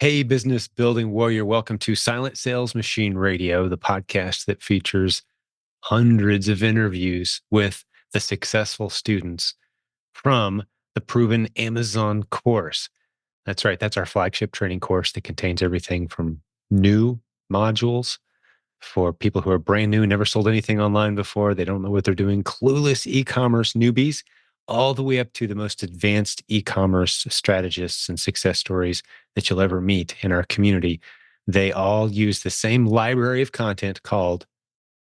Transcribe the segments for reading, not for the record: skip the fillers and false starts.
Hey, business building warrior, welcome to Silent Sales Machine Radio, the podcast that features hundreds of interviews with the successful students from the proven Amazon course. That's right, that's our flagship training course that contains everything from new modules for people who are brand new, never sold anything online before, they don't know what they're doing, clueless e-commerce newbies, all the way up to the most advanced e-commerce strategists and success stories that you'll ever meet in our community. They all use the same library of content called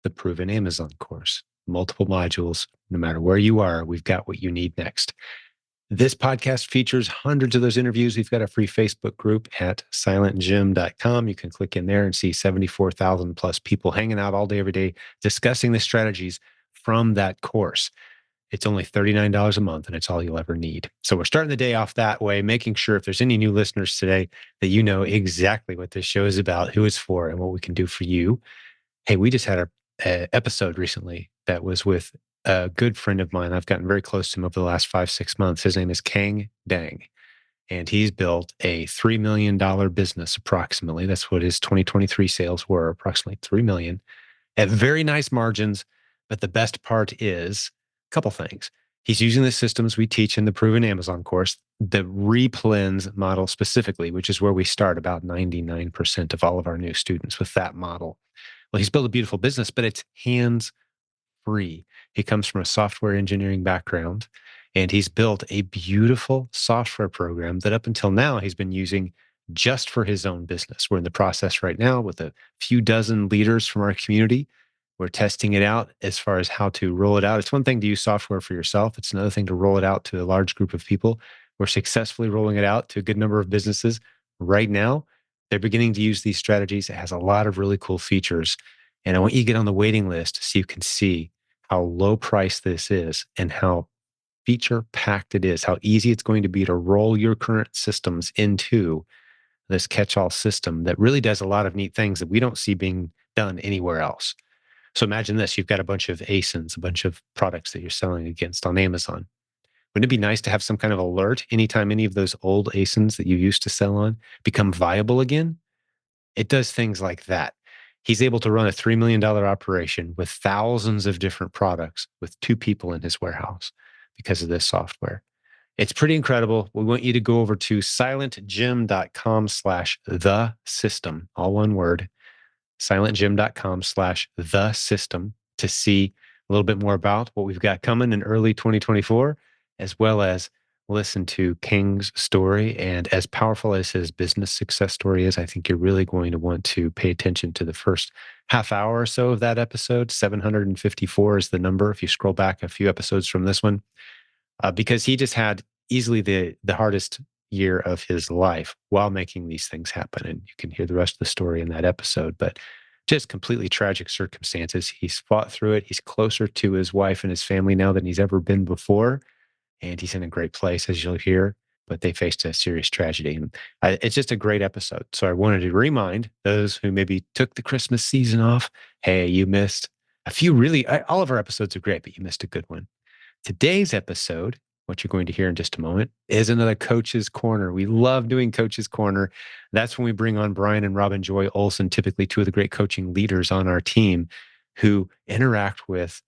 the Proven Amazon course. Multiple modules, no matter where you are, we've got what you need next. This podcast features hundreds of those interviews. We've got a free Facebook group at silentjimdotcom. You can click in there and see 74,000 plus people hanging out all day, every day, discussing the strategies from that course. It's only $39 a month, and it's all you'll ever need. So we're starting the day off that way, making sure if there's any new listeners today that you know exactly what this show is about, who it's for, and what we can do for you. Hey, we just had a episode recently that was with a good friend of mine. I've gotten very close to him over the last 5, 6 months. His name is Kang Dang, and he's built a $3 million business approximately. That's what his 2023 sales were, approximately $3 million at very nice margins. But the best part is a couple things. He's using the systems we teach in the Proven Amazon course, the replens model specifically, which is where we start about 99% of all of our new students with that model. Well, he's built a beautiful business, but it's hands free. He comes from a software engineering background, and he's built a beautiful software program that up until now he's been using just for his own business. We're in the process right now with a few dozen leaders from our community. We're testing it out as far as how to roll it out. It's one thing to use software for yourself. It's another thing to roll it out to a large group of people. We're successfully rolling it out to a good number of businesses right now. They're beginning to use these strategies. It has a lot of really cool features. And I want you to get on the waiting list so you can see how low price this is and how feature packed it is, how easy it's going to be to roll your current systems into this catch all system that really does a lot of neat things that we don't see being done anywhere else. So imagine this, you've got a bunch of ASINs, a bunch of products that you're selling against on Amazon. Wouldn't it be nice to have some kind of alert anytime any of those old ASINs that you used to sell on become viable again? It does things like that. He's able to run a $3 million operation with thousands of different products with 2 people in his warehouse because of this software. It's pretty incredible. We want you to go over to silentjim.com/the system, all one word, silentjim.com/the system to see a little bit more about what we've got coming in early 2024, as well as listen to King's story. And as powerful as his business success story is, I think you're really going to want to pay attention to the first half hour or so of that episode. 754 is the number if you scroll back a few episodes from this one, because he just had easily the hardest year of his life while making these things happen. And you can hear the rest of the story in that episode, but just completely tragic circumstances. He's fought through it. He's closer to his wife and his family now than he's ever been before. And he's in a great place, as you'll hear, but they faced a serious tragedy. And it's just a great episode. So I wanted to remind those who maybe took the Christmas season off, hey, you missed a few all of our episodes are great, but you missed a good one. Today's episode, what you're going to hear in just a moment, is another Coach's Corner. We love doing Coach's Corner. That's when we bring on Brian and Robin Joy Olson, typically 2 of the great coaching leaders on our team who interact with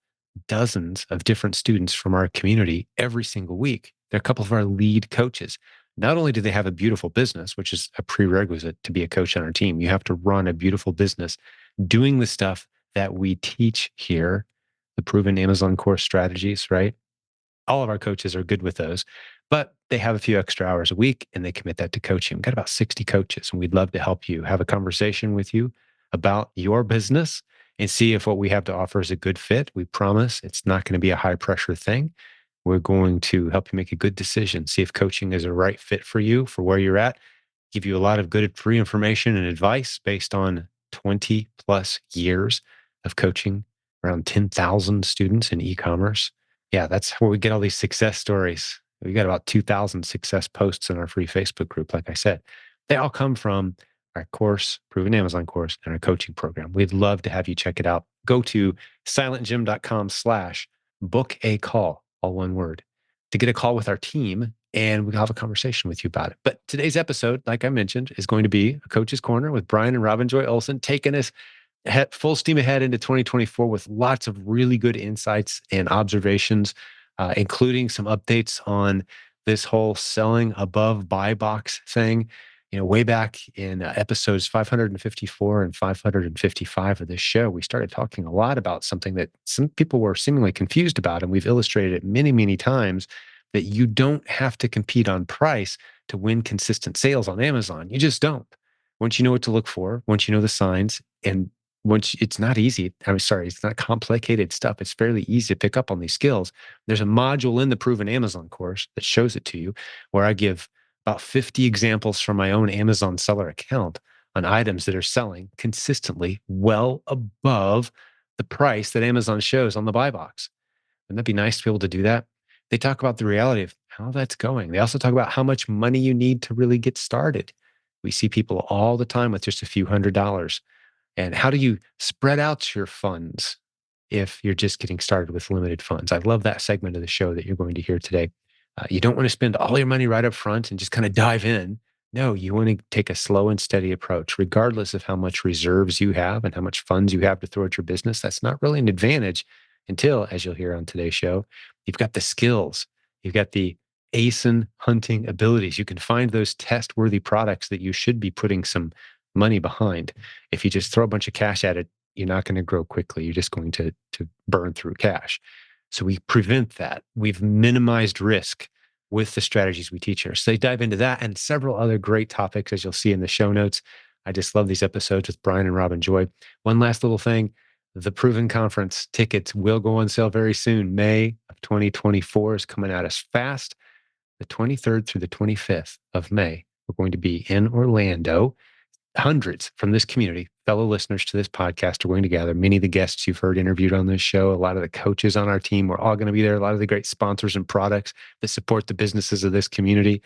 dozens of different students from our community every single week. They're a couple of our lead coaches. Not only do they have a beautiful business, which is a prerequisite to be a coach on our team, you have to run a beautiful business doing the stuff that we teach here, the Proven Amazon course strategies, right? All of our coaches are good with those, but they have a few extra hours a week and they commit that to coaching. We've got about 60 coaches, and we'd love to help you have a conversation with you about your business and see if what we have to offer is a good fit. We promise it's not going to be a high pressure thing. We're going to help you make a good decision, see if coaching is a right fit for you, for where you're at, give you a lot of good free information and advice based on 20 plus years of coaching around 10,000 students in e-commerce. Yeah, that's where we get all these success stories. We got about 2,000 success posts in our free Facebook group. Like I said, they all come from our course, Proven Amazon course, and our coaching program. We'd love to have you check it out. Go to silentjim.com/book a call, all one word, to get a call with our team and we'll have a conversation with you about it. But today's episode, like I mentioned, is going to be a Coach's Corner with Brian and Robin Joy Olson, taking us full steam ahead into 2024 with lots of really good insights and observations, including some updates on this whole selling above buy box thing. Way back in episodes 554 and 555 of this show, we started talking a lot about something that some people were seemingly confused about, and we've illustrated it many, many times, that you don't have to compete on price to win consistent sales on Amazon. You just don't. Once you know what to look for, once you know the signs, and once it's not easy, it's not complicated stuff. It's fairly easy to pick up on these skills. There's a module in the Proven Amazon course that shows it to you, where I give about 50 examples from my own Amazon seller account on items that are selling consistently well above the price that Amazon shows on the buy box. Wouldn't that be nice to be able to do that? They talk about the reality of how that's going. They also talk about how much money you need to really get started. We see people all the time with just a few $100s. And how do you spread out your funds if you're just getting started with limited funds? I love that segment of the show that you're going to hear today. You don't want to spend all your money right up front and just kind of dive in. No, you want to take a slow and steady approach, regardless of how much reserves you have and how much funds you have to throw at your business. That's not really an advantage until, as you'll hear on today's show, you've got the skills, you've got the ASIN hunting abilities. You can find those test-worthy products that you should be putting some money behind. If you just throw a bunch of cash at it, you're not going to grow quickly. You're just going to burn through cash. So we prevent that. We've minimized risk with the strategies we teach here. So they dive into that and several other great topics, as you'll see in the show notes. I just love these episodes with Brian and Robin Joy. One last little thing. The Proven Conference tickets will go on sale very soon. May of 2024 is coming at us fast. The 23rd through the 25th of May, we're going to be in Orlando. Hundreds from this community, fellow listeners to this podcast, are going to gather. Many of the guests you've heard interviewed on this show, a lot of the coaches on our team, we're all going to be there. A lot of the great sponsors and products that support the businesses of this community.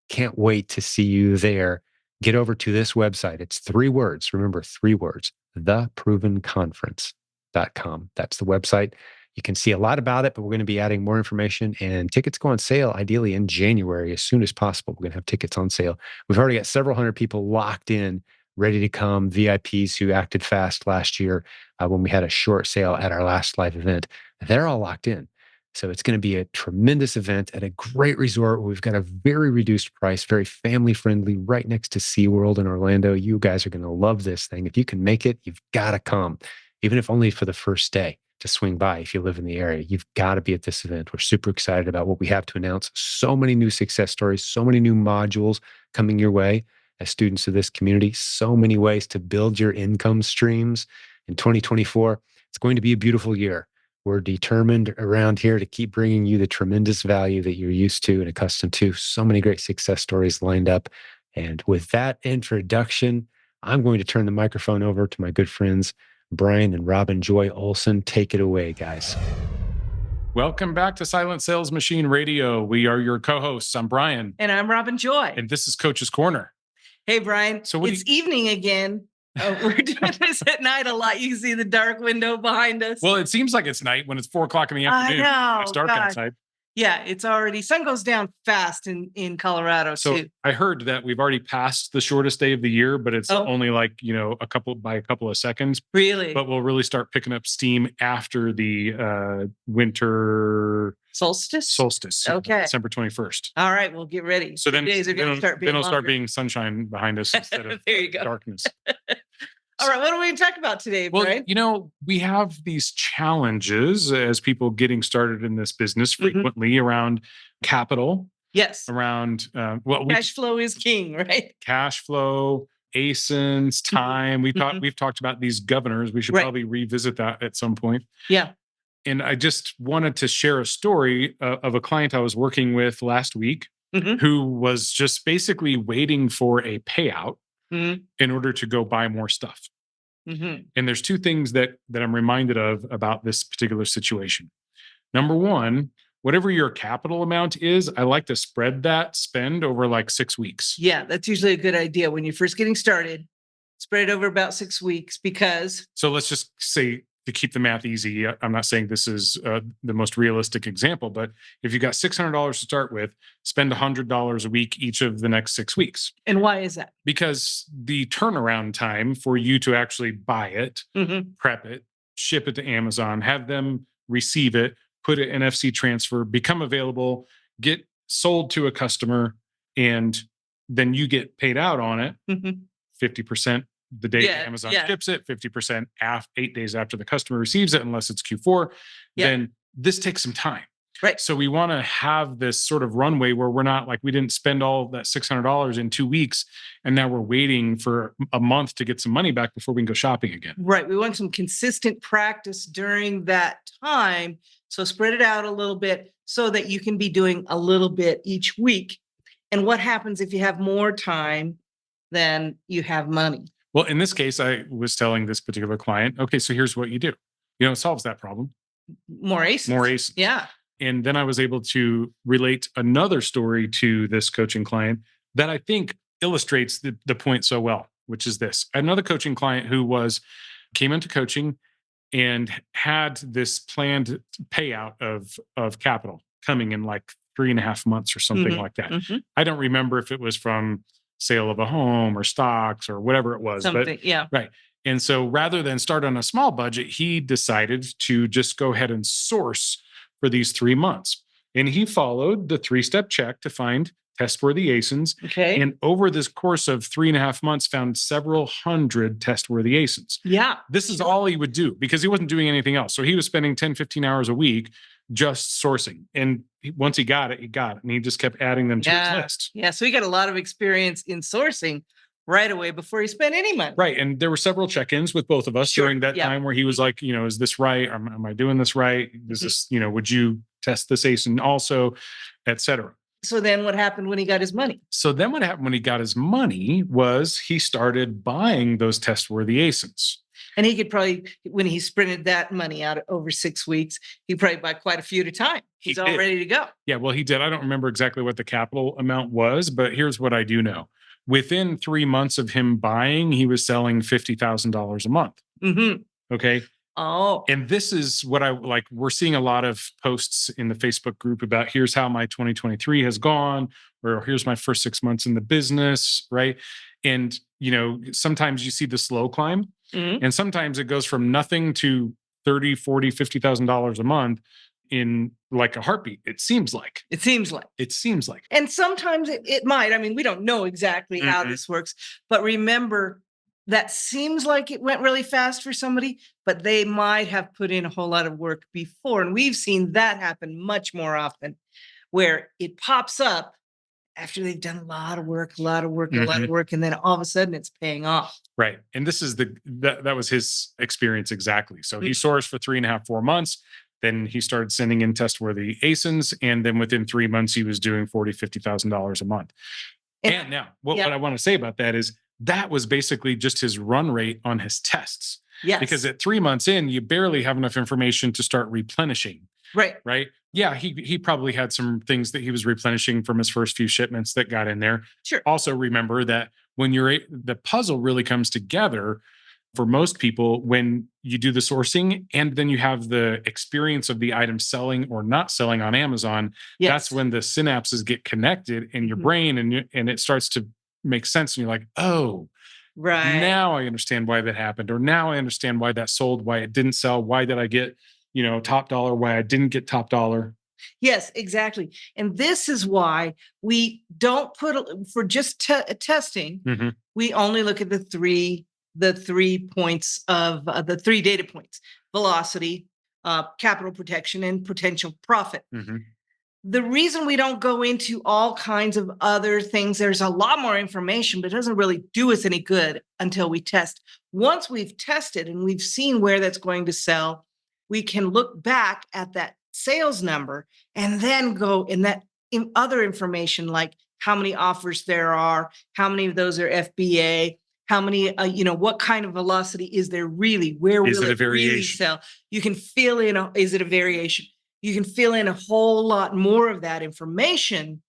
Can't wait to see you there. Get over to this website. It's 3 words. Remember, 3 words, theprovenconference.com. That's the website. You can see a lot about it, but we're going to be adding more information, and tickets go on sale ideally in January as soon as possible. We're going to have tickets on sale. We've already got several hundred people locked in, ready to come, VIPs who acted fast last year when we had a short sale at our last live event. They're all locked in. So it's going to be a tremendous event at a great resort. We've got a very reduced price, very family friendly, right next to SeaWorld in Orlando. You guys are going to love this thing. If you can make it, you've got to come, even if only for the first day, to swing by. If you live in the area, you've got to be at this event. We're super excited about what we have to announce. So many new success stories, so many new modules coming your way as students of this community, so many ways to build your income streams in 2024. It's going to be a beautiful year. We're determined around here to keep bringing you the tremendous value that you're used to and accustomed to. So many great success stories lined up. And with that introduction, I'm going to turn the microphone over to my good friends, Brian and Robin Joy Olson. Take it away, guys. Welcome back to Silent Sales Machine Radio. We are your co-hosts. I'm Brian. And I'm Robin Joy. And this is Coach's Corner. Hey, Brian. So it's evening again. We're doing this at night a lot. You can see the dark window behind us. Well, it seems like it's night when it's 4:00 in the afternoon. I know. It's dark outside. Yeah, it's already, sun goes down fast in Colorado, so too. I heard that we've already passed the shortest day of the year, but it's only like, a couple of seconds. Really? But we'll really start picking up steam after the winter solstice. Okay. December 21st. All right, we'll get ready. So then it'll start being sunshine behind us instead of there you go. darkness. All right, what are we going to talk about today, Brian? Well, we have these challenges as people getting started in this business frequently around capital. Yes. Around, cash flow is king, right? Cash flow, ASINs, time. We've talked about these governors. We should probably revisit that at some point. Yeah. And I just wanted to share a story of a client I was working with last week who was just basically waiting for a payout in order to go buy more stuff. And there's 2 things that I'm reminded of about this particular situation. Number one, whatever your capital amount is, I like to spread that spend over like 6 weeks. Yeah, that's usually a good idea when you're first getting started. Spread it over about 6 weeks because... So let's just say to keep the math easy, I'm not saying this is the most realistic example, but if you got $600 to start with, spend $100 a week each of the next 6 weeks. And why is that? Because the turnaround time for you to actually buy it, prep it, ship it to Amazon, have them receive it, put it NFC transfer, become available, get sold to a customer, and then you get paid out on it 50% the day Amazon ships it, 50% 8 days after the customer receives it, unless it's Q4, then this takes some time. Right. So we want to have this sort of runway where we're not like, we didn't spend all of that $600 in 2 weeks, and now we're waiting for a month to get some money back before we can go shopping again. Right. We want some consistent practice during that time. So spread it out a little bit so that you can be doing a little bit each week. And what happens if you have more time than you have money? Well, in this case, I was telling this particular client, okay, so here's what you do. It solves that problem. More ASINs. More ASINs. Yeah. And then I was able to relate another story to this coaching client that I think illustrates the point so well, which is this. I had another coaching client who came into coaching and had this planned payout of capital coming in like 3.5 months or something like that. I don't remember if it was from sale of a home or stocks or whatever it was. Something, Right. And so rather than start on a small budget, he decided to just go ahead and source for these 3 months. And he followed the 3-step check to find test-worthy ASINs. Okay. And over this course of 3.5 months, found several hundred test-worthy ASINs. Yeah. This is all he would do because he wasn't doing anything else. So he was spending 10, 15 hours a week just sourcing. And once he got it, and he just kept adding them to his list. Yeah. So he got a lot of experience in sourcing right away before he spent any money. Right. And there were several check-ins with both of us during that time where he was like, is this right? Am I doing this right? Is this, would you test this ASIN also, et cetera? So then what happened when he got his money? So then what happened when he got his money was he started buying those test-worthy ASINs. And he could probably, when he sprinted that money out over 6 weeks, he'd probably buy quite a few at a time. He's all ready to go. Yeah, well, he did. I don't remember exactly what the capital amount was, but here's what I do know. Within 3 months of him buying, he was selling $50,000 a month. Okay. Oh. And this is what I like. We're seeing a lot of posts in the Facebook group about here's how my 2023 has gone, or here's my first 6 months in the business. Right. And, sometimes you see the slow climb, and sometimes it goes from nothing to 30, 40, $50,000 a month in like a heartbeat. It seems like. And sometimes it might. I mean, we don't know exactly how this works, but remember, that seems like it went really fast for somebody, but they might have put in a whole lot of work before. And we've seen that happen much more often, where it pops up after they've done a lot of work, and then all of a sudden it's paying off. Right. And this is that was his experience exactly. So he sourced for 3.5, 4 months. Then he started sending in test-worthy ASINs. And then within 3 months, he was doing $40,000, $50,000 a month. And now what I want to say about that is that was basically just his run rate on his tests. Yes. Because at 3 months in, you barely have enough information to start replenishing. Right. Yeah. He probably had some things that he was replenishing from his first few shipments that got in there. Sure. Also remember that when the puzzle really comes together for most people, when you do the sourcing and then you have the experience of the item selling or not selling on Amazon, that's when the synapses get connected in your brain and it starts to make sense. And you're like, oh, right. Now I understand why that happened. Or now I understand why that sold, why it didn't sell. Why did I get, top dollar, why I didn't get top dollar. Yes, exactly. And this is why we don't for just testing, we only look at the three points of the 3 data points: velocity, capital protection, and potential profit. The reason we don't go into all kinds of other things, there's a lot more information, but it doesn't really do us any good until we test. Once we've tested and we've seen where that's going to sell, we can look back at that sales number and then go in other information, like how many offers there are, how many of those are FBA, how many, what kind of velocity is there really? Where will it really sell? You can fill in, is it a variation? You can fill in a whole lot more of that information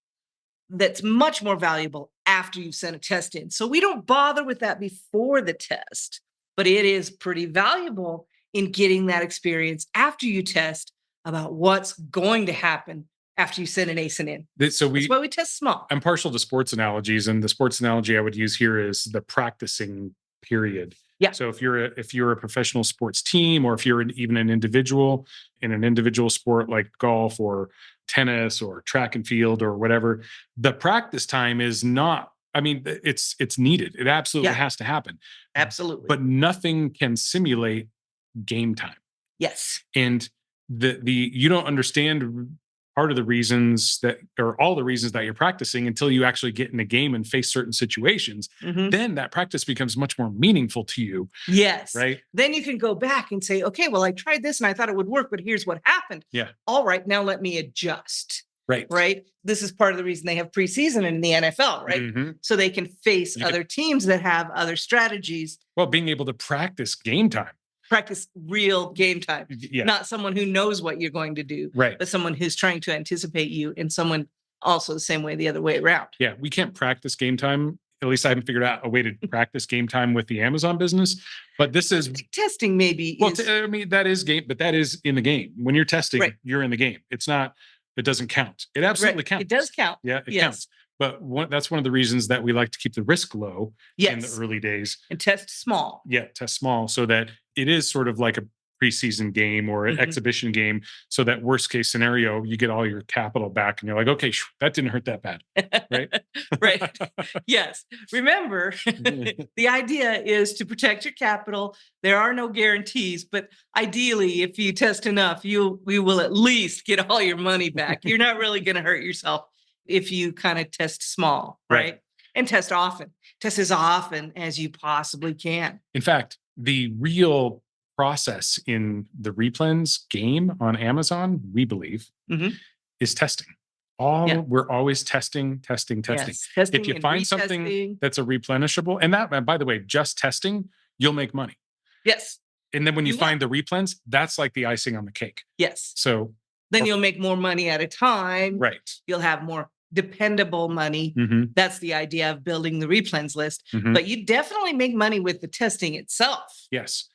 that's much more valuable after you've sent a test in. So we don't bother with that before the test, but it is pretty valuable in getting that experience after you test about what's going to happen after you send an ASIN in. That's why we test small. I'm partial to sports analogies, and the sports analogy I would use here is the practicing period. Yeah. So if you're a professional sports team, or if you're even an individual in an individual sport like golf or tennis or track and field or whatever, the practice time is not. I mean, it's needed. It absolutely has to happen. Absolutely. But nothing can simulate game time. Yes. And the you don't understand part of the reasons that, or all the reasons that you're practicing, until you actually get in a game and face certain situations. Then that practice becomes much more meaningful to you. Yes. Right. Then you can go back and say, okay, well, I tried this and I thought it would work, but here's what happened. Yeah. All right, now let me adjust. Right. Right. This is part of the reason they have preseason in the NFL, right? So they can face other teams that have other strategies. Well, being able to practice game time. Practice real game time. Yeah. Not someone who knows what you're going to do, right, but someone who's trying to anticipate you, and someone also the same way, the other way around. Yeah, we can't practice game time. At least I haven't figured out a way to practice game time with the Amazon business. But this is testing, maybe. Well, I mean, that is game, but that is in the game. When you're testing, you're in the game. It's not. It doesn't count. It absolutely counts. It does count. Yeah, it counts. But that's one of the reasons that we like to keep the risk low in the early days. And test small. Yeah, test small, so that it is sort of like a preseason game or an exhibition game, so that worst case scenario, you get all your capital back and you're like, okay, that didn't hurt that bad. Right? Right. Yes. Remember, the idea is to protect your capital. There are no guarantees, but ideally, if you test enough, we will at least get all your money back. You're not really going to hurt yourself if you kind of test small, right? And test often. Test as often as you possibly can. In fact, the real process in the replens game on Amazon, we believe, is testing. We're always testing. Testing. If you find something that's a replenishable, and by the way, just testing, you'll make money. Yes. And then when you find the replens, that's like the icing on the cake. Yes. So then you'll make more money at a time. Right. You'll have more dependable money. That's the idea of building the replens list. But you definitely make money with the testing itself. Yes.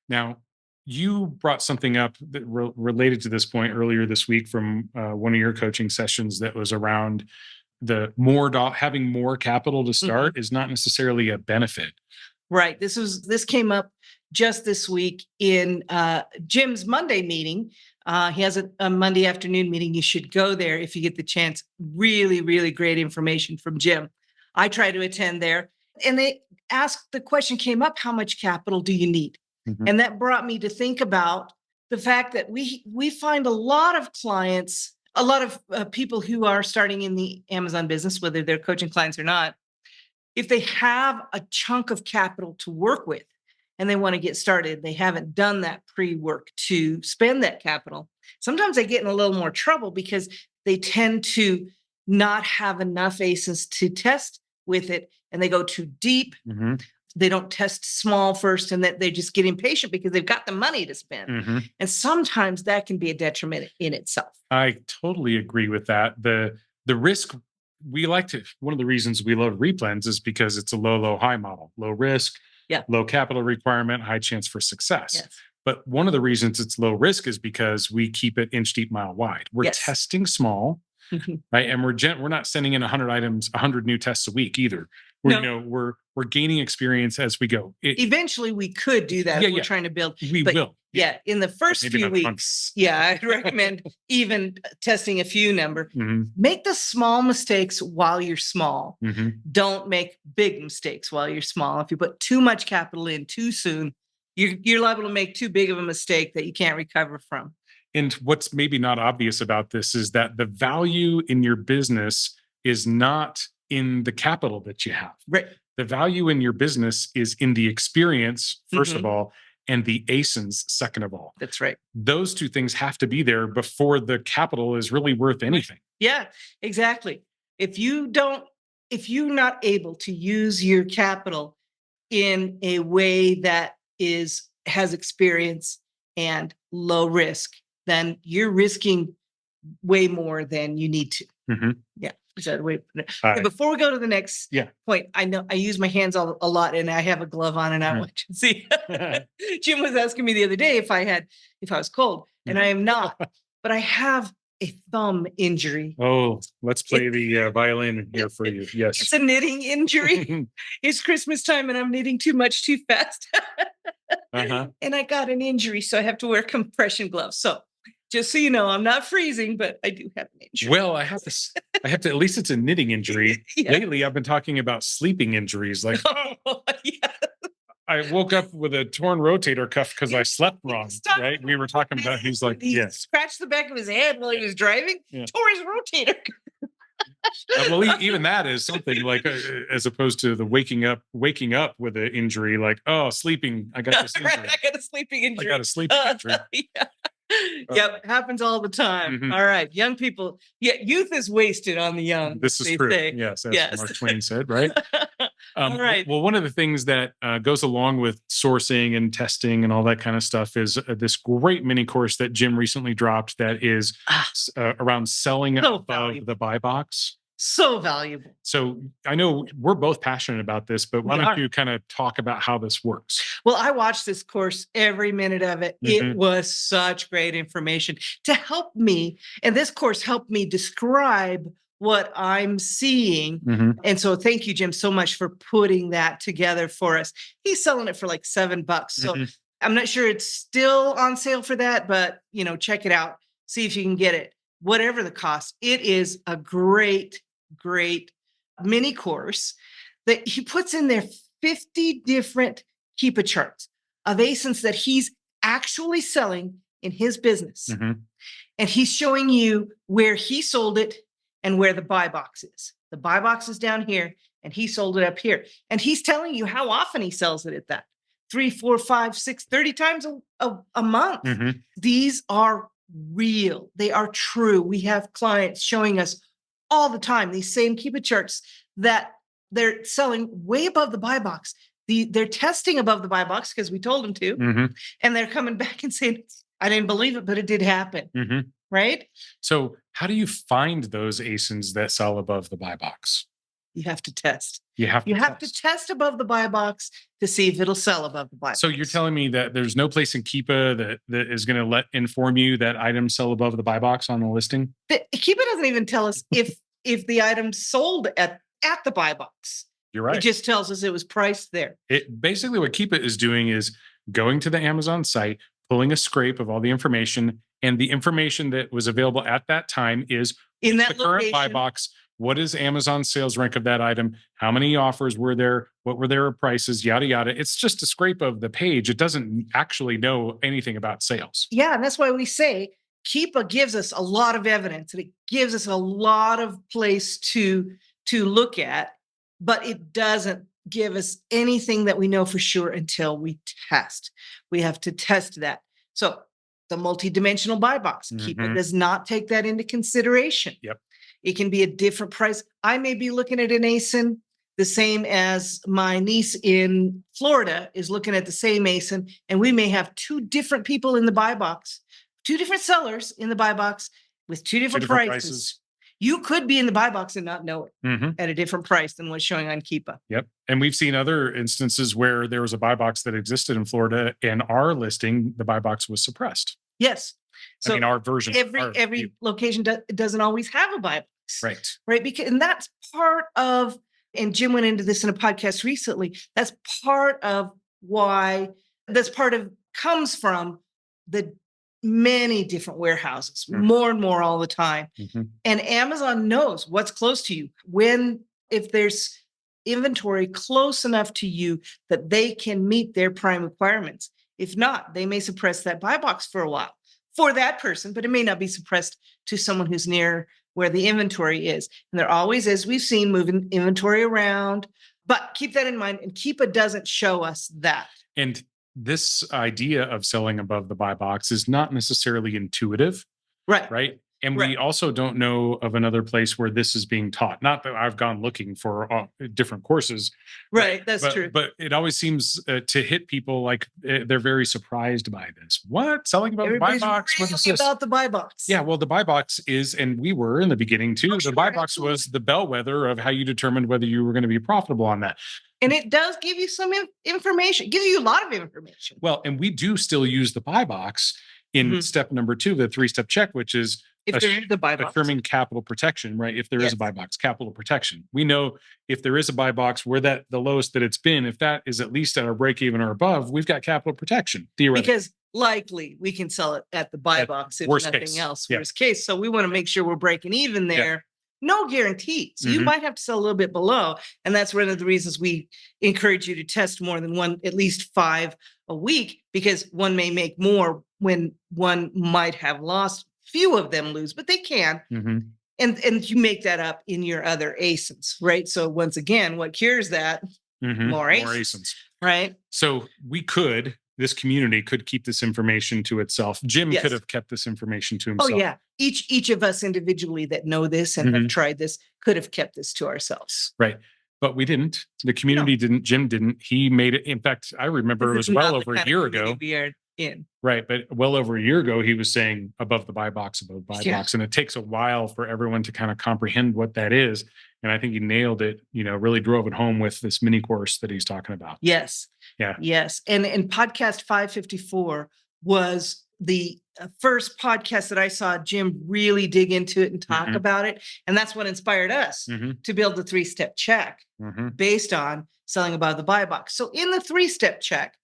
Now, you brought something up that related to this point earlier this week from one of your coaching sessions that was around the having more capital to start is not necessarily a benefit. Right. This came up just this week in Jim's Monday meeting. He has a Monday afternoon meeting. You should go there if you get the chance. Really, really great information from Jim. I try to attend there. And they asked, the question came up, how much capital do you need? And that brought me to think about the fact that we find a lot of clients, a lot of people who are starting in the Amazon business, whether they're coaching clients or not, if they have a chunk of capital to work with and they want to get started, they haven't done that pre-work to spend that capital. Sometimes they get in a little more trouble because they tend to not have enough ASINs to test with it, and they go too deep. They don't test small first, and that they just get impatient because they've got the money to spend. And sometimes that can be a detriment in itself. I totally agree with that. The risk, one of the reasons we love replens is because it's a low, high model, low risk, low capital requirement, high chance for success. Yes. But one of the reasons it's low risk is because we keep it inch deep, mile wide. We're testing small, right? And we're not sending in 100 items, 100 new tests a week either. We're gaining experience as we go. Eventually, we could do that. We're trying to build. We will. Yeah, in the first few weeks. I'd recommend even testing a few number. Make the small mistakes while you're small. Don't make big mistakes while you're small. If you put too much capital in too soon, you're liable to make too big of a mistake that you can't recover from. And what's maybe not obvious about this is that the value in your business is not in the capital that you have. Right. The value in your business is in the experience, first of all, and the ASINs, second of all. That's right. Those two things have to be there before the capital is really worth anything. Yeah, exactly. If you're not able to use your capital in a way that has experience and low risk, then you're risking way more than you need to. Yeah. Is that the way? Okay, before we go to the next point, I know I use my hands a lot, and I have a glove on, and I want you to see. Jim was asking me the other day if I was cold, and I am not, but I have a thumb injury. Oh, let's play the violin here for you. Yes, it's a knitting injury. It's Christmas time, and I'm knitting too much too fast, and I got an injury, so I have to wear compression gloves. So. Just so you know, I'm not freezing, but I do have an injury. Well, I have to, at least it's a knitting injury. Lately, I've been talking about sleeping injuries. Like, I woke up with a torn rotator cuff because I slept wrong, right? We were talking about, he's like, he scratched the back of his head while he was driving, tore his rotator cuff. Well, even that is something like, as opposed to the waking up with an injury, like, oh, sleeping. I got this injury. I got a sleeping injury. I got a sleeping injury. Yep, happens all the time. All right, young people. Yeah, youth is wasted on the young. This is true. Say. Yes, as Mark Twain said, right? All right. Well, one of the things that goes along with sourcing and testing and all that kind of stuff is this great mini course that Jim recently dropped that is around selling above the buy box. So valuable. So I know we're both passionate about this, but why don't you kind of talk about how this works? Well, I watched this course every minute of it. It was such great information to help me. And this course helped me describe what I'm seeing. And so thank you, Jim, so much for putting that together for us. He's selling it for like $7. So I'm not sure it's still on sale for that, but check it out. See if you can get it. Whatever the cost, it is a great mini course that he puts in there 50 different Keepa charts of ASINs that he's actually selling in his business. And he's showing you where he sold it and where the buy box is. The buy box is down here and he sold it up here. And he's telling you how often he sells it at that 3, 4, 5, 6, 30 times a month. These are real. They are true. We have clients showing us all the time these same Keepa charts that they're selling way above the buy box. They're testing above the buy box because we told them to, and they're coming back and saying, "I didn't believe it, but it did happen." Right? So, how do you find those ASINs that sell above the buy box? You have to test. You have to test above the buy box to see if it'll sell above the buy box. So you're telling me that there's no place in Keepa that is going to inform you that items sell above the buy box on the listing? Keepa doesn't even tell us if the item sold at the buy box. You're right. It just tells us it was priced there. It basically what Keepa is doing is going to the Amazon site, pulling a scrape of all the information, and the information that was available at that time is in that the current buy box. What is Amazon's sales rank of that item? How many offers were there? What were their prices? Yada, yada. It's just a scrape of the page. It doesn't actually know anything about sales. Yeah, and that's why we say Keepa gives us a lot of evidence and it gives us a lot of place to look at, but it doesn't give us anything that we know for sure until we test. We have to test that. So the multidimensional buy box, Keepa does not take that into consideration. Yep. It can be a different price. I may be looking at an ASIN the same as my niece in Florida is looking at the same ASIN, and we may have two different people in the buy box, two different sellers in the buy box with two different prices. You could be in the buy box and not know it at a different price than what's showing on Keepa. Yep. And we've seen other instances where there was a buy box that existed in Florida and our listing, the buy box was suppressed. Yes. So our version. Every location doesn't always have a buy box. Right. Right. And that's part of, and Jim went into this in a podcast recently, that's part of comes from the many different warehouses, more and more all the time. And Amazon knows what's close to you. If there's inventory close enough to you that they can meet their prime requirements. If not, they may suppress that buy box for a while for that person, but it may not be suppressed to someone who's near where the inventory is. And they're always, as we've seen, moving inventory around. But keep that in mind. And Keepa doesn't show us that. And this idea of selling above the buy box is not necessarily intuitive. Right. Right. And we also don't know of another place where this is being taught. Not that I've gone looking for different courses. Right. That's true. But it always seems to hit people like they're very surprised by this. What? Selling about Everybody's the buy box? What is really this? about the buy box. Yeah, well, the buy box is, and we were in the beginning too. The buy box was the bellwether of how you determined whether you were going to be profitable on that. And it does give you some information. It gives you a lot of information. Well, and we do still use the buy box in step number 2, the 3-step check, which is if there is the buy box, affirming capital protection, right? If there is a buy box, capital protection. We know if there is a buy box, where that the lowest that it's been, if that is at least at our break even or above, we've got capital protection theoretically. Because likely we can sell it at the buy box if nothing else. Worst case. So we want to make sure we're breaking even there. Yeah. No guarantee. So you might have to sell a little bit below. And that's one of the reasons we encourage you to test more than one, at least 5 a week, because one may make more when one might have lost. Few of them lose, but they can. And you make that up in your other ASINs, right? So once again, what cures that? More ASINs. Right? So this community could keep this information to itself. Jim could have kept this information to himself. Oh, yeah. Each of us individually that know this and have tried this could have kept this to ourselves. Right. But we didn't. The community didn't. Jim didn't. He made it. In fact, I remember it was well over a year ago. We are in. Right. But well over a year ago, he was saying above the buy box, above buy box. And it takes a while for everyone to kind of comprehend what that is. And I think he nailed it, really drove it home with this mini course that he's talking about. Yes. Yeah. Yes. And podcast 554 was the first podcast that I saw Jim really dig into it and talk about it. And that's what inspired us to build the 3-step check based on selling above the buy box. So in the 3-step check,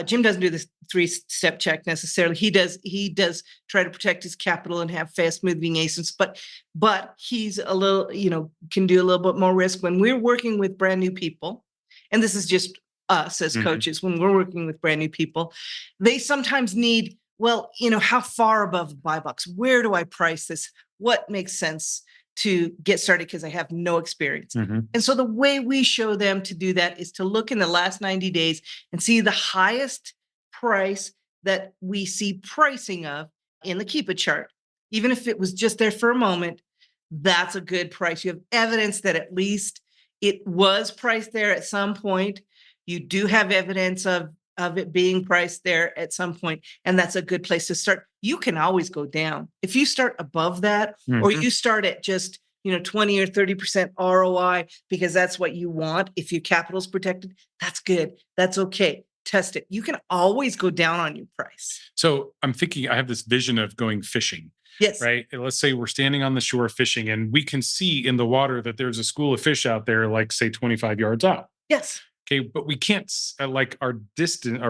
Jim doesn't do this 3-step check necessarily. He does try to protect his capital and have fast moving ASINs, but he's a little, can do a little bit more risk when we're working with brand new people. And this is just us as coaches. When we're working with brand new people, they sometimes need, how far above the buy box? Where do I price this? What makes sense to get started? Because I have no experience. And so the way we show them to do that is to look in the last 90 days and see the highest price that we see pricing of in the Keepa chart. Even if it was just there for a moment, that's a good price. You have evidence that at least it was priced there at some point. You do have evidence of it being priced there at some point, and that's a good place to start. You can always go down. If you start above that, or you start at just 20 or 30% ROI because that's what you want. If your capital's protected, that's good. That's okay. Test it. You can always go down on your price. So I'm thinking, I have this vision of going fishing. Yes. Right. And let's say we're standing on the shore fishing and we can see in the water that there's a school of fish out there, like say 25 yards out. Yes. Okay. But we can't, our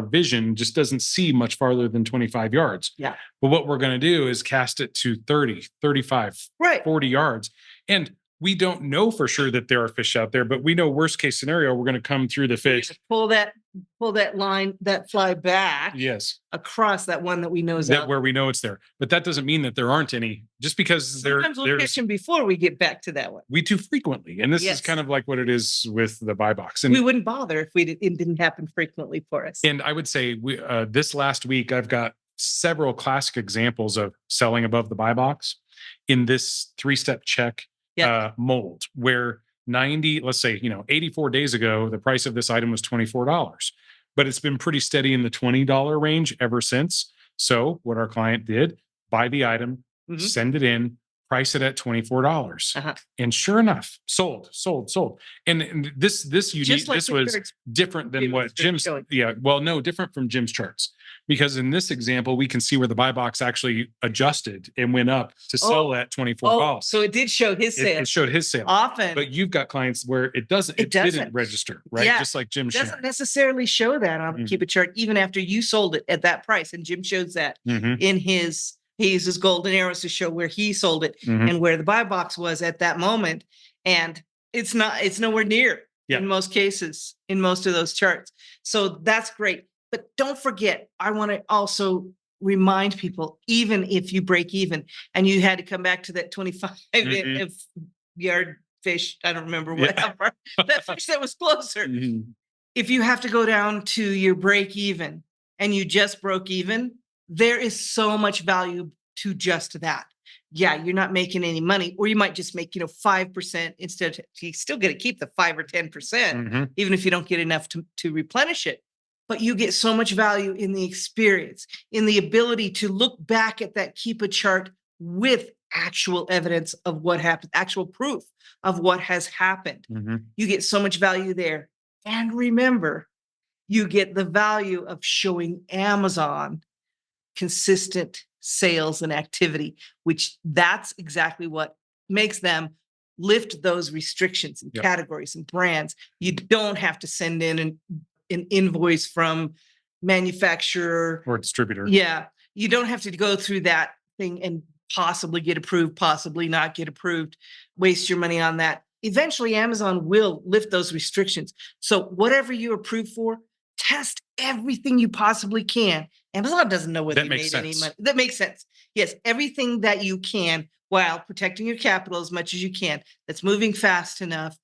vision just doesn't see much farther than 25 yards. Yeah. But what we're going to do is cast it to 30, 35, 40 yards. And we don't know for sure that there are fish out there, but we know worst case scenario, we're going to come through the fish. Pull that line, that fly back. Yes. Across that one that we know is out where we know it's there. But that doesn't mean that there aren't any, just because sometimes we'll catch them before we get back to that one. We do frequently. And this is kind of like what it is with the buy box. And we wouldn't bother if it didn't happen frequently for us. And I would say this last week, I've got several classic examples of selling above the buy box in this 3-step check mold, where 84 days ago, the price of this item was $24, but it's been pretty steady in the $20 range ever since. So what our client did, buy the item, send it in, price it at $24. And sure enough, sold. And this unique, this was different than what Jim's, different from Jim's charts. Because in this example, we can see where the buy box actually adjusted and went up to sell at $24. So it did show his sale. It showed his sale. Often. But you've got clients where it didn't register, right? Yeah. Just like Jim showed. It doesn't necessarily show that on the Keepa chart, even after you sold it at that price. And Jim shows that in his, he uses golden arrows to show where he sold it and where the buy box was at that moment. And it's nowhere near in most cases, in most of those charts. So that's great. But don't forget, I want to also remind people, even if you break even and you had to come back to that 25 yard fish, I don't remember whatever, that fish that was closer. If you have to go down to your break even and you just broke even, there is so much value to just that. yeah, you're not making any money, or you might just make, 5% instead. You still get to keep the 5 or 10%, even if you don't get enough to replenish it. But you get so much value in the experience, in the ability to look back at that Keepa chart with actual evidence of what happened, actual proof of what has happened. You get so much value there. And remember, you get the value of showing Amazon consistent sales and activity, which that's exactly what makes them lift those restrictions and categories and brands. You don't have to send in an invoice from manufacturer or distributor. Yeah. You don't have to go through that thing and possibly get approved, possibly not get approved, waste your money on that. Eventually, Amazon will lift those restrictions. So whatever you approve for, test everything you possibly can. Amazon doesn't know whether you made any money. That makes sense. Yes, everything that you can while protecting your capital as much as you can. That's moving fast enough.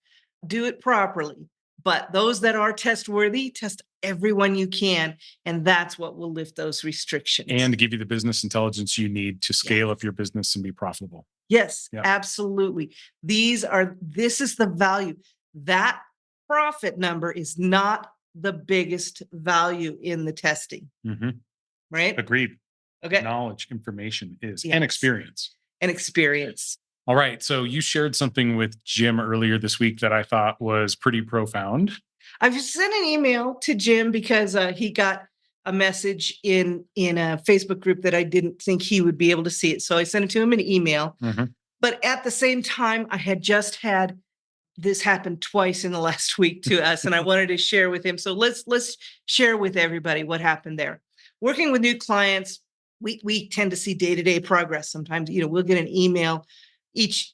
Do it properly. But those that are test worthy, test everyone you can. And that's what will lift those restrictions. And give you the business intelligence you need to scale up your business and be profitable. Yes, absolutely. This is the value. That profit number is not the biggest value in the testing. Right? Agreed. Okay. Knowledge, information is, and experience. And experience. All right. So you shared something with Jim earlier this week that I thought was pretty profound. I've sent an email to Jim because he got a message in a Facebook group that I didn't think he would be able to see it. So I sent it to him in email. But at the same time, I had just had this happen twice in the last week to us, and I wanted to share with him. So let's share with everybody what happened there. Working with new clients, we tend to see day-to-day progress. Sometimes, we'll get an email each,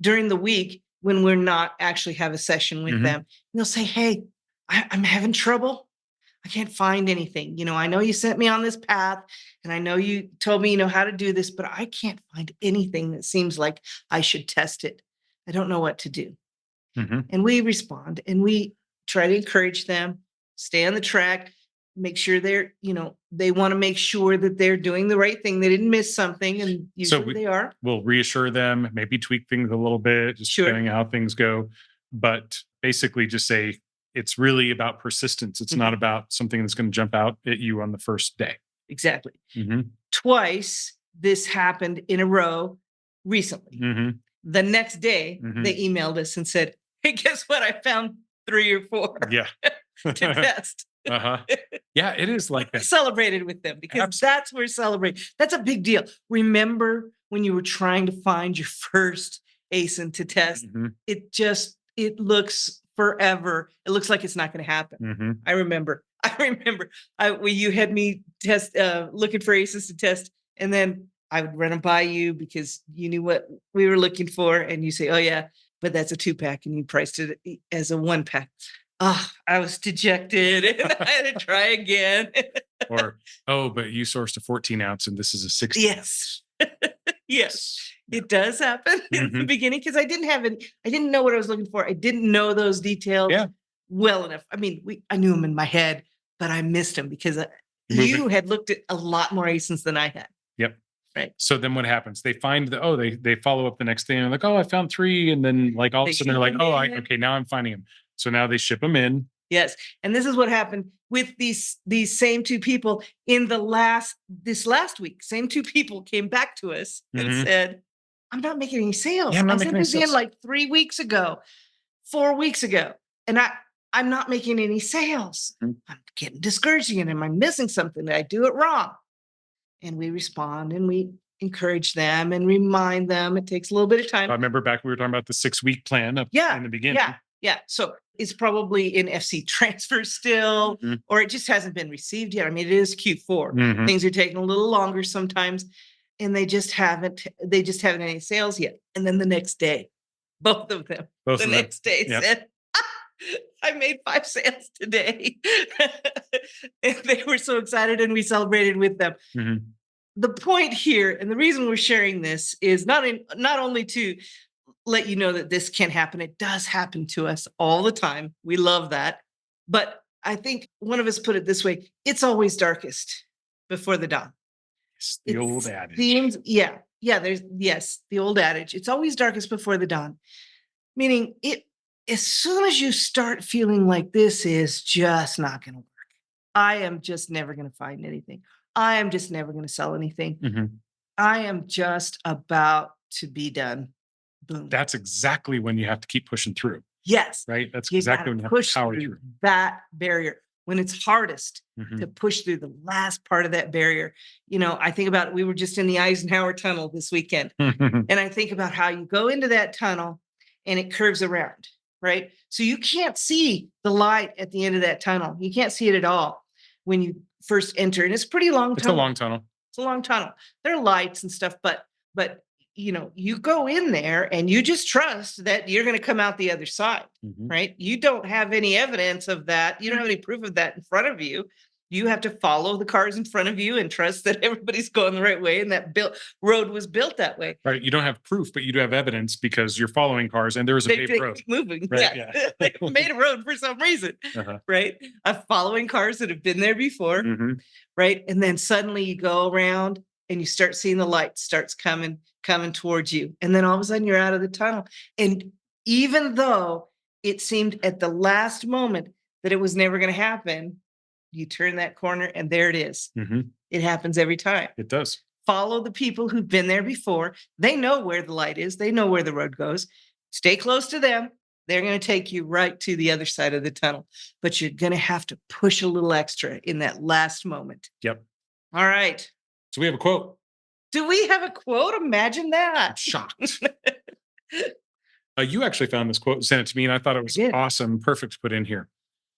during the week when we're not actually have a session with them. And they'll say, hey, I'm having trouble. I can't find anything. I know you sent me on this path and I know you told me, how to do this, but I can't find anything that seems like I should test it. I don't know what to do. And we respond and we try to encourage them, stay on the track, make sure they're, they want to make sure that they're doing the right thing. They didn't miss something, and usually they are. We'll reassure them, maybe tweak things a little bit, just depending on how things go. But basically just say, it's really about persistence. It's not about something that's going to jump out at you on the first day. Exactly. Twice this happened in a row recently. The next day, they emailed us and said, hey, guess what? I found 3 or 4 to test. Yeah, it is like that. Celebrated with them because that's where celebrate. That's a big deal. Remember when you were trying to find your first ASIN to test? It looks forever. It looks like it's not going to happen. I remember you had me test, looking for ASINs to test, and then I would run them by you because you knew what we were looking for, and you say, oh yeah, but that's a 2-pack, and you priced it as a 1-pack. I was dejected and I had to try again. Or, but you sourced a 14-ounce and this is a 16. Yes. Yes. It does happen in the beginning because I didn't know what I was looking for. I didn't know those details well enough. I mean, I knew them in my head, but I missed them because you had looked at a lot more ASINs than I had. Yep. Right. So then what happens? They find they follow up the next day and they're like, I found 3. And then like all of a sudden they're like, okay, now I'm finding them. So now they ship them in. Yes. And this is what happened with these same 2 people in this last week. Same 2 people came back to us and said, I'm not making any sales. I sent this in like 3 weeks ago, 4 weeks ago. And I'm not making any sales. I'm getting discouraged again. Am I missing something? Did I do it wrong? And we respond and we encourage them and remind them. It takes a little bit of time. I remember back we were talking about the 6-week plan in the beginning. Yeah. So it's probably in FC transfer still, or it just hasn't been received yet. I mean, it is Q4. Things are taking a little longer sometimes, and they just haven't any sales yet. And then the next day, both of them, next day said, I made 5 sales today. And they were so excited and we celebrated with them. The point here, and the reason we're sharing this is not only to let you know that this can happen. It does happen to us all the time. We love that. But I think one of us put it this way. It's always darkest before the dawn. It's the old adage. the old adage, it's always darkest before the dawn. Meaning as soon as you start feeling like this is just not going to work, I am just never going to find anything. I am just never going to sell anything. Mm-hmm. I am just about to be done. Boom. That's exactly when you have to keep pushing through. Yes. Right. That's exactly when you have to power through that barrier. When it's hardest to push through the last part of that barrier. I think about, we were just in the Eisenhower Tunnel this weekend. And I think about how you go into that tunnel and it curves around, right? So you can't see the light at the end of that tunnel. You can't see it at all when you first enter. And it's a pretty long tunnel. It's a long tunnel. It's a long tunnel. There are lights and stuff, but you go in there and you just trust that you're going to come out the other side, right? You don't have any evidence of that. You don't have any proof of that in front of you. You have to follow the cars in front of you and trust that everybody's going the right way and that road was built that way. Right. You don't have proof, but you do have evidence because you're following cars and there is a paved road. Keep moving. Right, yeah. They made a road for some reason, right? I'm following cars that have been there before, right? And then suddenly you go around and you start seeing the light starts coming towards you. And then all of a sudden you're out of the tunnel. And even though it seemed at the last moment that it was never going to happen, you turn that corner and there it is. It happens every time. It does. Follow the people who've been there before. They know where the light is. They know where the road goes. Stay close to them. They're going to take you right to the other side of the tunnel. But you're going to have to push a little extra in that last moment. Yep. All right. So we have a quote. Do we have a quote? Imagine that. I'm shocked. You actually found this quote and sent it to me, and I thought it was awesome. Perfect to put in here.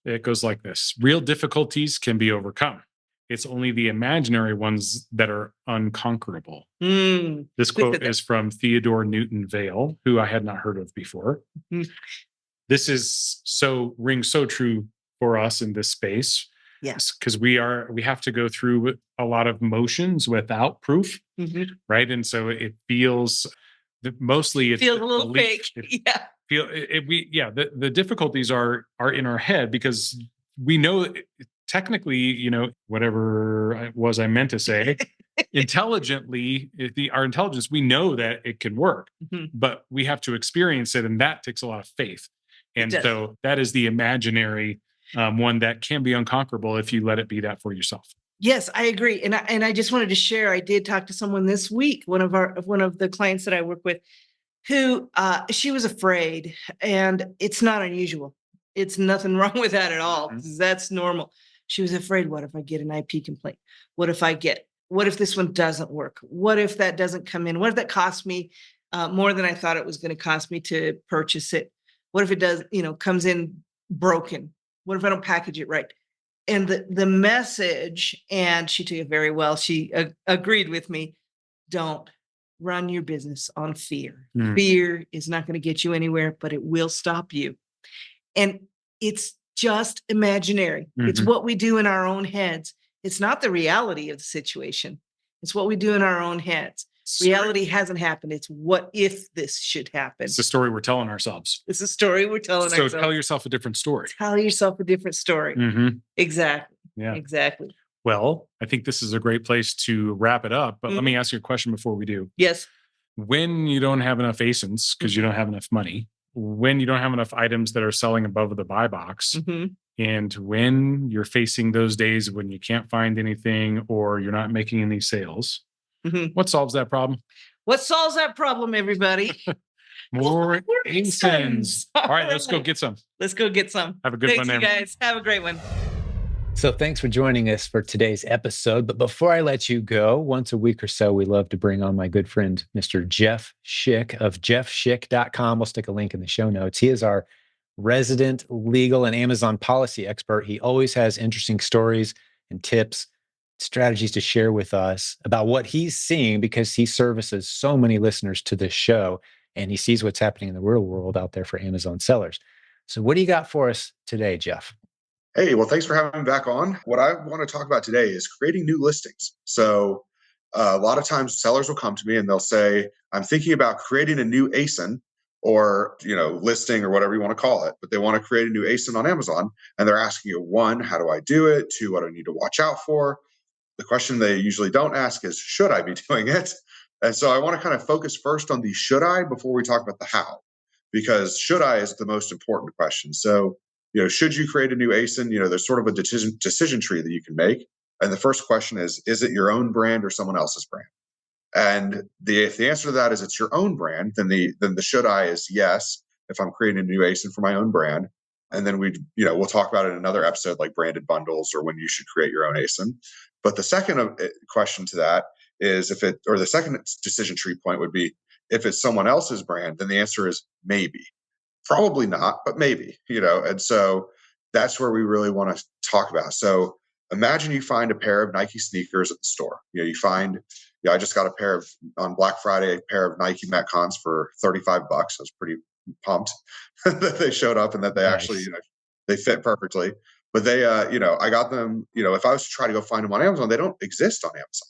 It goes like this: real difficulties can be overcome. It's only the imaginary ones that are unconquerable. This quote is from Theodore Newton Vale, who I had not heard of before. This is rings so true for us in this space. Yes, because we have to go through a lot of motions without proof, right? And so it feels mostly it feels a little fake. The difficulties are in our head because we know technically, whatever it was I meant to say, intelligently, our intelligence, we know that it can work, but we have to experience it, and that takes a lot of faith. And so that is the imaginary one that can be unconquerable if you let it be that for yourself. Yes, I agree. And I just wanted to share, I did talk to someone this week, one of the clients that I work with, who she was afraid, and it's not unusual. It's nothing wrong with that at all. That's normal. She was afraid, what if I get an IP complaint? What if this one doesn't work? What if that doesn't come in? What if that costs me more than I thought it was going to cost me to purchase it? What if it does, comes in broken? What if I don't package it right? And the message, and she took it very well. She agreed with me. Don't run your business on fear. Fear is not going to get you anywhere, but it will stop you. And it's just imaginary. It's what we do in our own heads. It's not the reality of the situation. It's what we do in our own heads. Reality hasn't happened. It's what if this should happen. It's the story we're telling ourselves. It's the story we're telling ourselves. So tell yourself a different story. Tell yourself a different story. Exactly. Yeah. Exactly. Well, I think this is a great place to wrap it up. But let me ask you a question before we do. Yes. When you don't have enough ASINs because you don't have enough money, when you don't have enough items that are selling above the buy box, and when you're facing those days when you can't find anything or you're not making any sales, what solves that problem? What solves that problem, everybody? More ASINs. All right, let's go get some. Let's go get some. Have a good one, you guys. Have a great one. So thanks for joining us for today's episode. But before I let you go, once a week or so, we love to bring on my good friend, Mr. Jeff Schick of jeffschick.com. We'll stick a link in the show notes. He is our resident legal and Amazon policy expert. He always has interesting stories and tips, strategies to share with us about what he's seeing because he services so many listeners to this show and he sees what's happening in the real world out there for Amazon sellers. So what do you got for us today, Jeff? Hey, well, thanks for having me back on. What I want to talk about today is creating new listings. So a lot of times sellers will come to me and they'll say, I'm thinking about creating a new ASIN or, listing or whatever you want to call it, but they want to create a new ASIN on Amazon. And they're asking you, 1, how do I do it? 2, what do I need to watch out for? The question they usually don't ask is, should I be doing it? And so I want to kind of focus first on the should I before we talk about the how, because should I is the most important question. So, should you create a new ASIN? There's sort of a decision tree that you can make. And the first question is it your own brand or someone else's brand? And if the answer to that is it's your own brand, then the should I is yes, if I'm creating a new ASIN for my own brand. And then we'll talk about it in another episode, like branded bundles or when you should create your own ASIN. But the second question to that is the second decision tree point would be if it's someone else's brand, then the answer is maybe. Probably not, but maybe, and so that's where we really want to talk about. So imagine you find a pair of Nike sneakers at the store. I just got on Black Friday, a pair of Nike Metcons for $35. I was pretty pumped that they showed up and that they actually, they fit perfectly. But they, I got them, if I was to try to go find them on Amazon, they don't exist on Amazon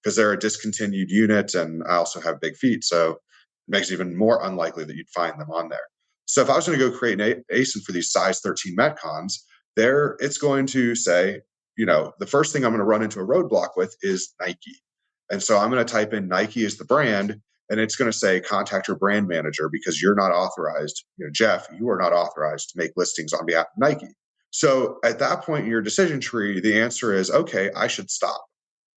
because they're a discontinued unit. And I also have big feet. So it makes it even more unlikely that you'd find them on there. So if I was going to go create an ASIN for these size 13 Metcons, it's going to say, the first thing I'm going to run into a roadblock with is Nike. And so I'm going to type in Nike as the brand, and it's going to say contact your brand manager because you're not authorized. Jeff, you are not authorized to make listings on behalf of Nike. So at that point in your decision tree, the answer is, okay, I should stop.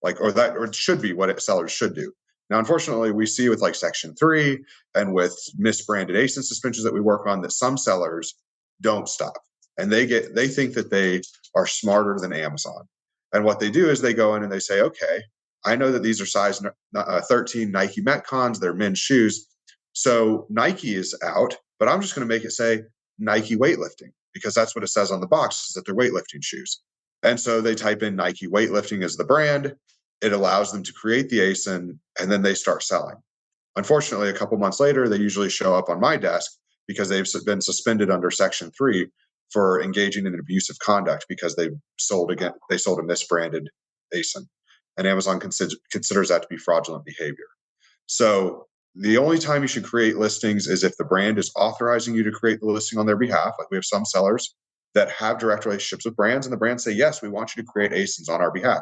Or it should be what sellers should do. Now, unfortunately, we see with Section 3 and with misbranded ASIN suspensions that we work on that some sellers don't stop. And they think that they are smarter than Amazon. And what they do is they go in and they say, okay, I know that these are size 13 Nike Metcons, they're men's shoes. So Nike is out, but I'm just going to make it say Nike weightlifting because that's what it says on the box is that they're weightlifting shoes. And so they type in Nike weightlifting as the brand. It allows them to create the ASIN and then they start selling. Unfortunately, a couple months later, they usually show up on my desk because they've been suspended under Section 3 for engaging in abusive conduct because they sold a misbranded ASIN. And Amazon considers that to be fraudulent behavior. So the only time you should create listings is if the brand is authorizing you to create the listing on their behalf. Like we have some sellers that have direct relationships with brands and the brands say, yes, we want you to create ASINs on our behalf.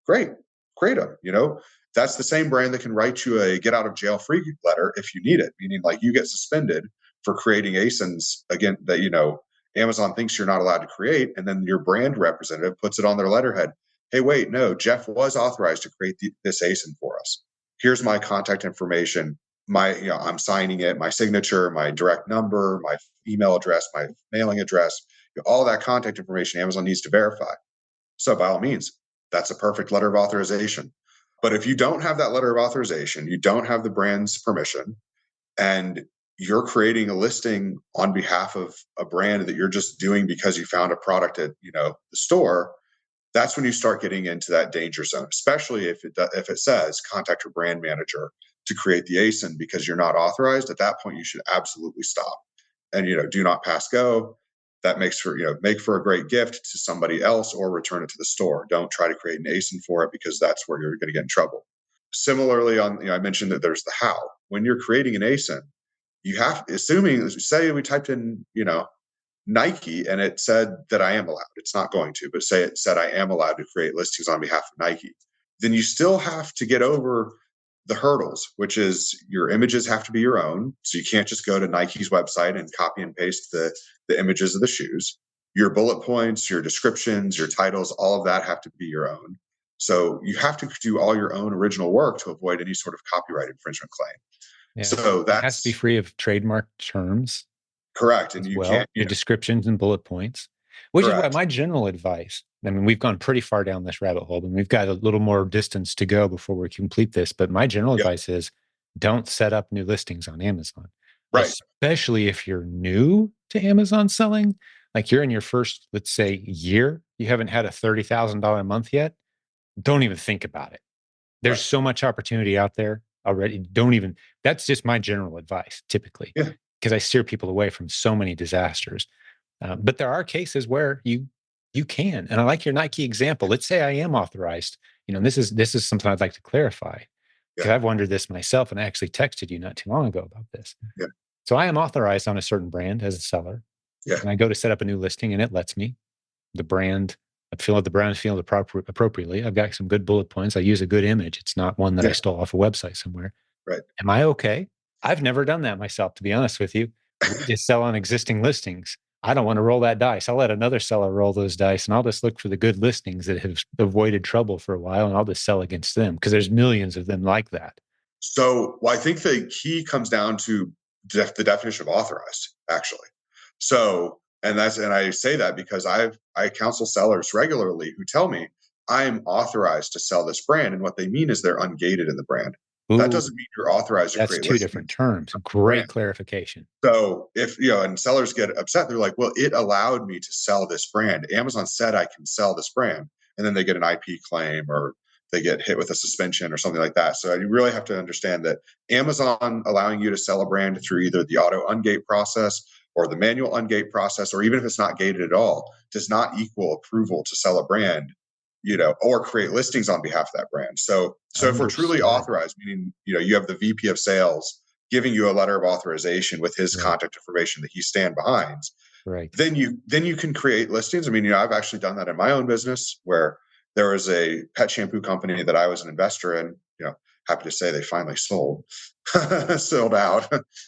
Great, create them. That's the same brand that can write you a get out of jail free letter if you need it, meaning you get suspended for creating ASINs again that, Amazon thinks you're not allowed to create. And then your brand representative puts it on their letterhead. Hey, wait, no, Jeff was authorized to create this ASIN for us. Here's my contact information. I'm signing it, my signature, my direct number, my email address, my mailing address, all that contact information Amazon needs to verify. So by all means, that's a perfect letter of authorization. But if you don't have that letter of authorization, you don't have the brand's permission, and you're creating a listing on behalf of a brand that you're just doing because you found a product at the store, that's when you start getting into that danger zone, especially if it says contact your brand manager to create the ASIN because you're not authorized. At that point, you should absolutely stop and do not pass go. That makes for make for a great gift to somebody else or return it to the store. Don't try to create an ASIN for it because that's where you're going to get in trouble. Similarly, I mentioned that there's the how. When you're creating an ASIN, you have, say we typed in Nike and it said that I am allowed. It's not going to, but say it said I am allowed to create listings on behalf of Nike. Then you still have to get over the hurdles, which is your images have to be your own. So you can't just go to Nike's website and copy and paste the images of the shoes. Your bullet points, your descriptions, your titles, all of that have to be your own. So you have to do all your own original work to avoid any sort of copyright infringement claim. Yeah. So that has to be free of trademark terms. Correct. And you can't. Your descriptions and bullet points, which Correct. is why my general advice, we've gone pretty far down this rabbit hole and we've got a little more distance to go before we complete this. But my general advice is don't set up new listings on Amazon, right? Especially if you're new to Amazon selling, like you're in your first, let's say, year, you haven't had a $30,000 a month yet. Don't even think about it. There's so much opportunity out there already. That's just my general advice typically. Yeah. Because I steer people away from so many disasters. But there are cases where you can. And I like your Nike example. Let's say I am authorized. This is something I'd like to clarify because I've wondered this myself. And I actually texted you not too long ago about this. Yeah. So I am authorized on a certain brand as a seller. Yeah. And I go to set up a new listing and it lets me. The brand, I feel the brand feels appropriately. I've got some good bullet points. I use a good image. It's not one that I stole off a website somewhere. Right. Am I okay? I've never done that myself, to be honest with you. We just sell on existing listings. I don't want to roll that dice. I'll let another seller roll those dice, and I'll just look for the good listings that have avoided trouble for a while, and I'll just sell against them because there's millions of them like that. So, well, I think the key comes down to the definition of authorized, actually. So, and I say that because I counsel sellers regularly who tell me I am authorized to sell this brand, and what they mean is they're ungated in the brand. That Ooh, doesn't mean you're authorized to that's create two different listings. terms. Brand. Great clarification. So if and sellers get upset, they're like, "Well, it allowed me to sell this brand. Amazon said I can sell this brand," and then they get an IP claim or they get hit with a suspension or something like that. So you really have to understand that Amazon allowing you to sell a brand through either the auto ungate process or the manual ungate process, or even if it's not gated at all, does not equal approval to sell a brand, or create listings on behalf of that brand. So if we're truly Understood. authorized, meaning you have the VP of sales giving you a letter of authorization with his Right. contact information that he stand behind, Right. then you can create listings. I mean, I've actually done that in my own business where there was a pet shampoo company that I was an investor in. Happy to say they finally sold out,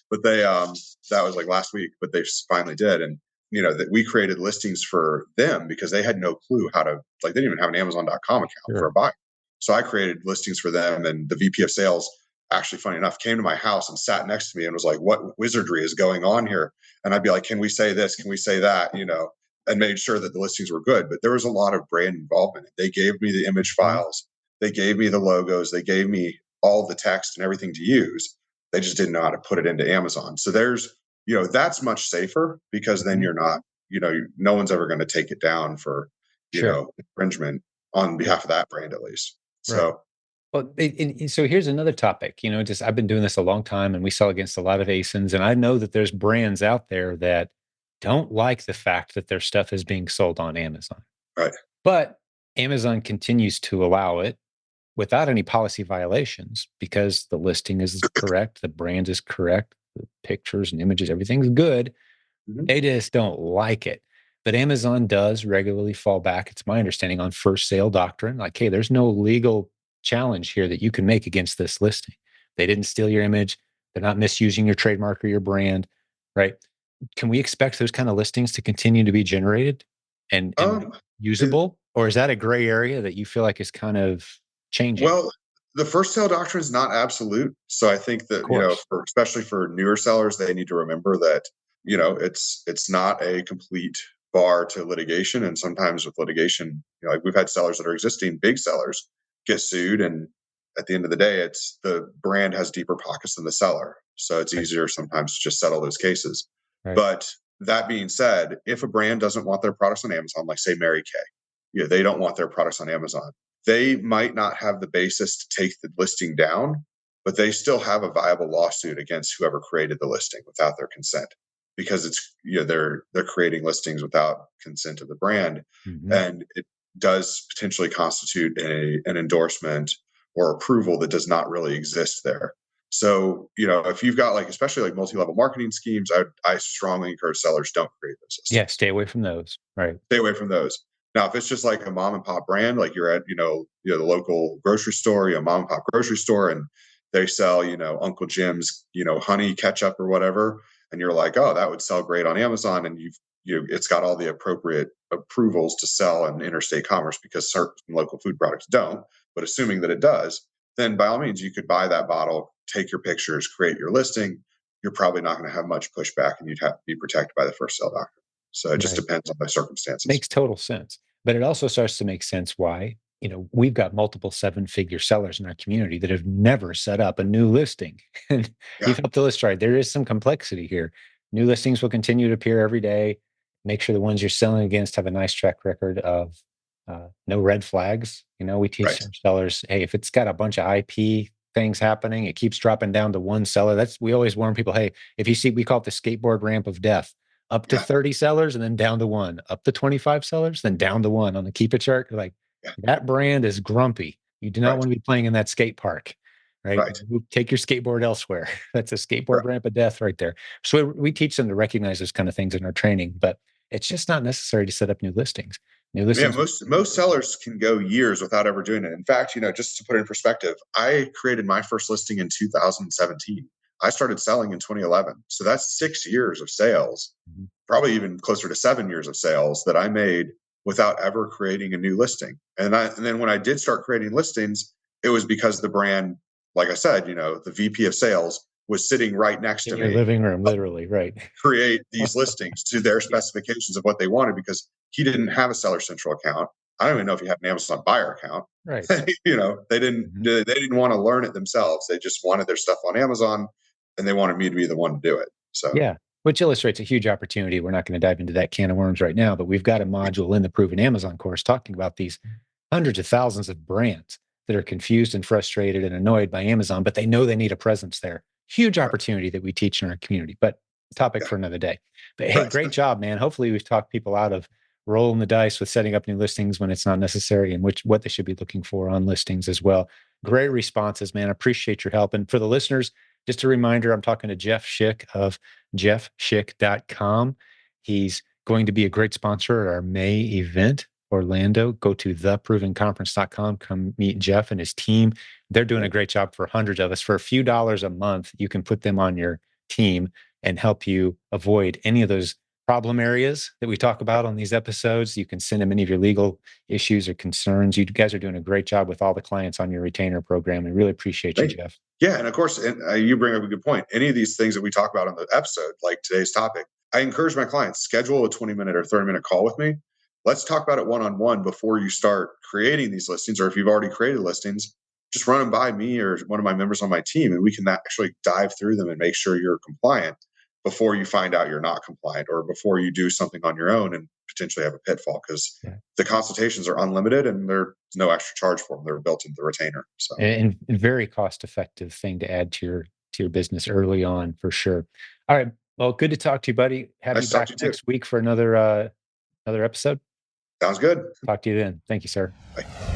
but they that was like last week, but they finally did. And that we created listings for them because they had no clue how to, they didn't even have an Amazon.com account for a buyer. So I created listings for them, and the VP of sales, actually, funny enough, came to my house and sat next to me and was like, "What wizardry is going on here?" And I'd be like, "Can we say this? Can we say that?" And made sure that the listings were good. But there was a lot of brand involvement. They gave me the image files, they gave me the logos, they gave me all the text and everything to use. They just didn't know how to put it into Amazon. So that's much safer because then you're not, no one's ever going to take it down for, infringement on behalf of that brand, at least. So, well, so here's another topic. Just I've been doing this a long time, and we sell against a lot of ASINs, and I know that there's brands out there that don't like the fact that their stuff is being sold on Amazon. right. But Amazon continues to allow it without any policy violations because the listing is correct, the brand is correct, the pictures and images, everything's good. Mhm. They just don't like it. But Amazon does regularly fall back, it's my understanding, on first sale doctrine. Like, hey, there's no legal challenge here that you can make against this listing. They didn't steal your image. They're not misusing your trademark or your brand, right? Can we expect those kind of listings to continue to be generated and Um, it- usable? Or is that a gray area that you feel like is kind of changing? well, the first sale doctrine is not absolute. So I think Of that, course. especially for newer sellers, they need to remember that, it's not a complete bar to litigation. And sometimes with litigation, like we've had sellers that are existing big sellers get sued. And at the end of the day, it's the brand has deeper pockets than the seller. So it's Right. easier sometimes to just settle those cases. Right. But that being said, if a brand doesn't want their products on Amazon, like say Mary Kay, they don't want their products on Amazon, they might not have the basis to take the listing down, but they still have a viable lawsuit against whoever created the listing without their consent, because it's they're creating listings without consent of the brand, Mhm. and it does potentially constitute an endorsement or approval that does not really exist there. So if you've got especially multi-level marketing schemes, I strongly encourage sellers don't create those Yeah, listings. stay away from those. Right. Stay away from those. Now, if it's just like a mom and pop brand, like you're at, the local grocery store, mom and pop grocery store, and they sell, Uncle Jim's, honey ketchup or whatever, and you're like, oh, that would sell great on Amazon, and it's got all the appropriate approvals to sell in interstate commerce because certain local food products don't. But assuming that it does, then by all means, you could buy that bottle, take your pictures, create your listing. You're probably not going to have much pushback, and you'd have to be protected by the first sale doctrine. So it just Right. depends on the circumstances. Makes total sense. But it also starts to make sense why, we've got multiple seven-figure sellers in our community that have never set up a new listing. And Yeah, you've helped illustrate there is some complexity here. New listings will continue to appear every day. Make sure the ones you're selling against have a nice track record of no red flags. We teach right. our sellers, hey, if it's got a bunch of IP things happening, it keeps dropping down to one seller. We always warn people, hey, if you see, we call it the skateboard ramp of death, up to Yeah, 30 sellers and then down to one, up to 25 sellers, then down to one on the Keepa chart. Like, yeah, that brand is grumpy. You do not right, want to be playing in that skate park, right? right, Take your skateboard elsewhere. That's a skateboard right. ramp of death right there. So we teach them to recognize those kind of things in our training, but it's just not necessary to set up new listings. New Yeah, listings. most sellers can go years without ever doing it. In fact, just to put it in perspective, I created my first listing in 2017. I started selling in 2011. So that's 6 years of sales, Mhm. probably even closer to 7 years of sales that I made without ever creating a new listing. And then when I did start creating listings, it was because the brand, like I said, the VP of sales was sitting right next In to your me, living room, literally, right? create these listings to their specifications of what they wanted because he didn't have a Seller Central account. I don't even know if he had an Amazon buyer account. Right. They didn't Mhm. they didn't want to learn it themselves. They just wanted their stuff on Amazon, and they wanted me to be the one to do it. So Yeah, which illustrates a huge opportunity. We're not going to dive into that can of worms right now, but we've got a module in the Proven Amazon course talking about these hundreds of thousands of brands that are confused and frustrated and annoyed by Amazon, but they know they need a presence there. Huge right, opportunity that we teach in our community, but topic yeah, for another day. But hey, right, great job, man. Hopefully we've talked people out of rolling the dice with setting up new listings when it's not necessary and what they should be looking for on listings as well. Great responses, man. Appreciate your help. And for the listeners, just a reminder, I'm talking to Jeff Schick of jeffschick.com. He's going to be a great sponsor at our May event, Orlando. Go to theprovenconference.com. Come meet Jeff and his team. They're doing a great job for hundreds of us. For a few dollars a month, you can put them on your team and help you avoid any of those problem areas that we talk about on these episodes. You can send them any of your legal issues or concerns. You guys are doing a great job with all the clients on your retainer program. I really appreciate you, Thank you. Jeff. Yeah, and of course, you bring up a good point. Any of these things that we talk about on the episode, like today's topic, I encourage my clients schedule a 20-minute or 30-minute call with me. Let's talk about it one-on-one before you start creating these listings, or if you've already created listings, just run them by me or one of my members on my team, and we can actually dive through them and make sure you're compliant before you find out you're not compliant, or before you do something on your own and potentially have a pitfall. Because Yeah. the consultations are unlimited and there's no extra charge for them. They're built into the retainer. So. And very cost effective thing to add to your business early on for sure. All right. Well, good to talk to you, buddy. Have you Nice to talk back to you too. next week for another episode. Sounds good. Talk to you then. Thank you, sir. Bye.